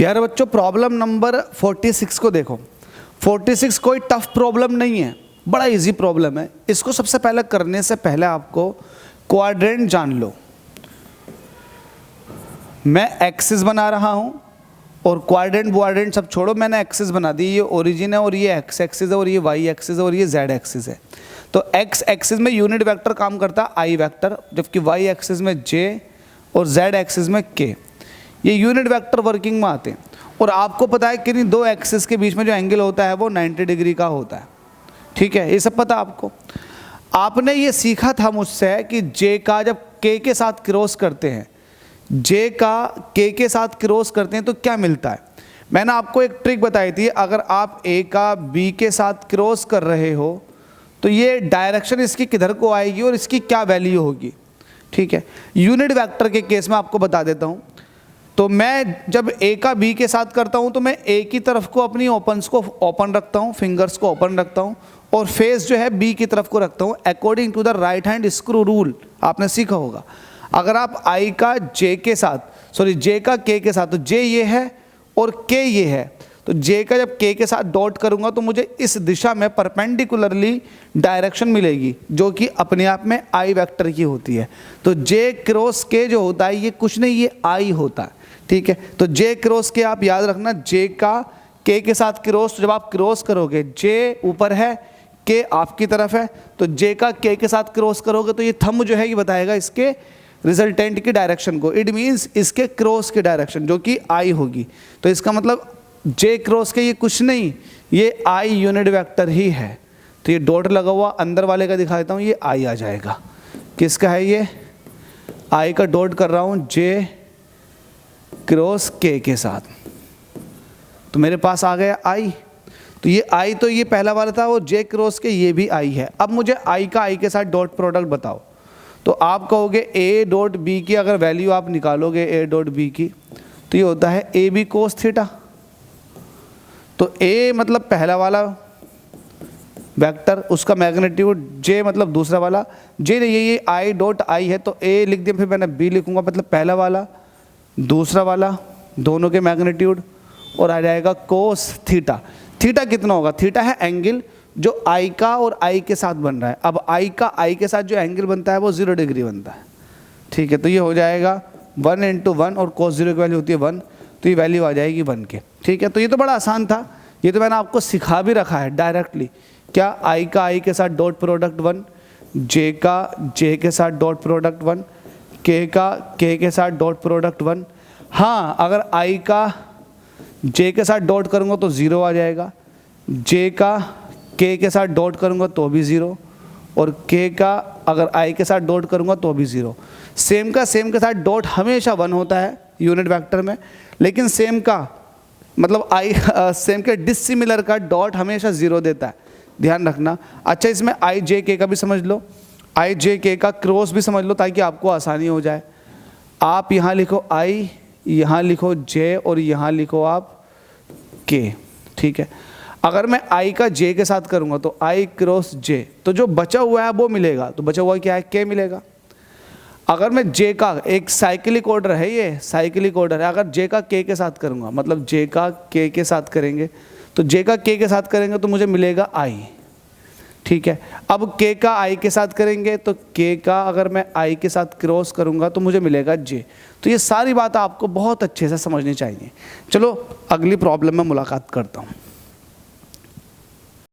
प्यारे बच्चों, problem number 46 को देखो। 46 कोई टफ प्रॉब्लम नहीं है, बड़ा इजी प्रॉब्लम है। इसको सबसे पहले करने से पहले आपको क्वाड्रेंट जान लो। मैं एक्सिस बना रहा हूँ और क्वाड्रेंट वाड्रेंट सब छोड़ो, मैंने एक्सिस बना दी। ये ओरिजिन है और ये एक्स एक्सिस है और ये वाई एक्सिस है और ये जेड एक्सिस है। तो एक्स एक्सिस में यूनिट वेक्टर काम करता है आई वेक्टर, जबकि वाई एक्सिस में जे और जेड एक्सिस में के। ये यूनिट वेक्टर वर्किंग में आते हैं। और आपको पता है कि दो एक्सिस के बीच में जो एंगल होता है वो 90 डिग्री का होता है। ठीक है, ये सब पता आपको। आपने ये सीखा था मुझसे कि जे का जब के के साथ क्रॉस करते हैं, जे का के साथ क्रॉस करते हैं तो क्या मिलता है। मैंने आपको एक ट्रिक बताई थी, अगर आप ए का बी के साथ क्रॉस कर रहे हो तो ये डायरेक्शन इसकी किधर को आएगी और इसकी क्या वैल्यू होगी। ठीक है, यूनिट वेक्टर के केस में आपको बता देता हूँ। तो मैं जब ए का बी के साथ करता हूँ तो मैं ए की तरफ को अपनी ओपन्स को ओपन रखता हूँ, फिंगर्स को ओपन रखता हूँ, और फेस जो है बी की तरफ को रखता हूँ according to the right hand screw rule. आपने सीखा होगा। अगर आप आई का जे के साथ, सॉरी जे का के साथ, तो जे ये है और के ये है, तो जे का जब के साथ डॉट करूंगा तो मुझे इस दिशा में परपेंडिकुलरली डायरेक्शन मिलेगी, जो कि अपने आप में आई वेक्टर की होती है। तो जे क्रॉस के जो होता है ये कुछ नहीं, ये आई होता है। ठीक है, तो जे क्रॉस के आप याद रखना, जे का के साथ क्रॉस, जब आप क्रॉस करोगे जे ऊपर है, के आपकी तरफ है, तो जे का के साथ क्रॉस करोगे तो ये थंब जो है ये बताएगा इसके रिजल्टेंट की डायरेक्शन को। इट मीन्स इसके क्रॉस की डायरेक्शन जो कि आई होगी। तो इसका मतलब जे क्रॉस के ये कुछ नहीं, ये आई यूनिट वेक्टर ही है। तो ये डॉट लगा हुआ अंदर वाले का दिखा देता हूँ, ये आई आ जाएगा। किसका है ये? आई का डॉट कर रहा हूँ जे क्रॉस के साथ, तो मेरे पास आ गया आई। तो ये आई, तो ये पहला वाला था, वो जे क्रॉस के ये भी आई है। अब मुझे आई का आई के साथ डॉट प्रोडक्ट बताओ। तो आप कहोगे ए डॉट बी की अगर वैल्यू आप निकालोगे ए डॉट बी की, तो ये होता है ए बी कोस थीटा। तो ए मतलब पहला वाला वेक्टर, उसका मैग्नीट्यूड, जे मतलब दूसरा वाला, जे ये आई डॉट आई है, तो ए लिख दिया, फिर मैंने बी लिखूंगा, मतलब पहला वाला दूसरा वाला दोनों के मैग्नीट्यूड, और आ जाएगा कोस थीटा। थीटा कितना होगा? थीटा है एंगल जो आई का और आई के साथ बन रहा है। अब आई का आई के साथ जो एंगल बनता है वो 0 डिग्री बनता है। ठीक है, तो ये हो जाएगा 1 × 1 और cos 0 की वैल्यू होती है 1, तो ये वैल्यू आ जाएगी 1 के। ठीक है, तो ये तो बड़ा आसान था, ये तो मैंने आपको सिखा भी रखा है डायरेक्टली। क्या? आई का आई के साथ डॉट प्रोडक्ट 1, जे का जे के साथ डॉट प्रोडक्ट 1, के का के साथ डॉट प्रोडक्ट 1। हाँ, अगर आई का जे के साथ डॉट करूँगा तो 0 आ जाएगा, जे का के साथ डॉट करूँगा तो भी 0, और के का अगर आई के साथ डॉट करूँगा तो भी 0। सेम का सेम के साथ डॉट हमेशा 1 होता है यूनिट वेक्टर में, लेकिन सेम का मतलब आई सेम के डिसिमिलर का डॉट हमेशा 0 देता है, ध्यान रखना। अच्छा, इसमें आई जे के का भी समझ लो, आई जे के का क्रॉस भी समझ लो ताकि आपको आसानी हो जाए। आप यहाँ लिखो आई, यहाँ लिखो जे और यहाँ लिखो आप के। ठीक है, अगर मैं आई का जे के साथ करूँगा तो आई क्रॉस जे, तो जो बचा हुआ है वो मिलेगा, तो बचा हुआ क्या है? के मिलेगा। अगर मैं जे का, एक साइक्लिक ऑर्डर है, ये साइक्लिक ऑर्डर है, अगर जे का के साथ करूँगा, मतलब जे का के साथ करेंगे, तो जे का के साथ करेंगे तो मुझे मिलेगा आई। ठीक है, अब के का आई के साथ करेंगे तो के का अगर मैं आई के साथ क्रॉस करूँगा तो मुझे मिलेगा जे। तो ये सारी बात आपको बहुत अच्छे से समझनी चाहिए। चलो अगली प्रॉब्लम में मुलाकात करता हूँ।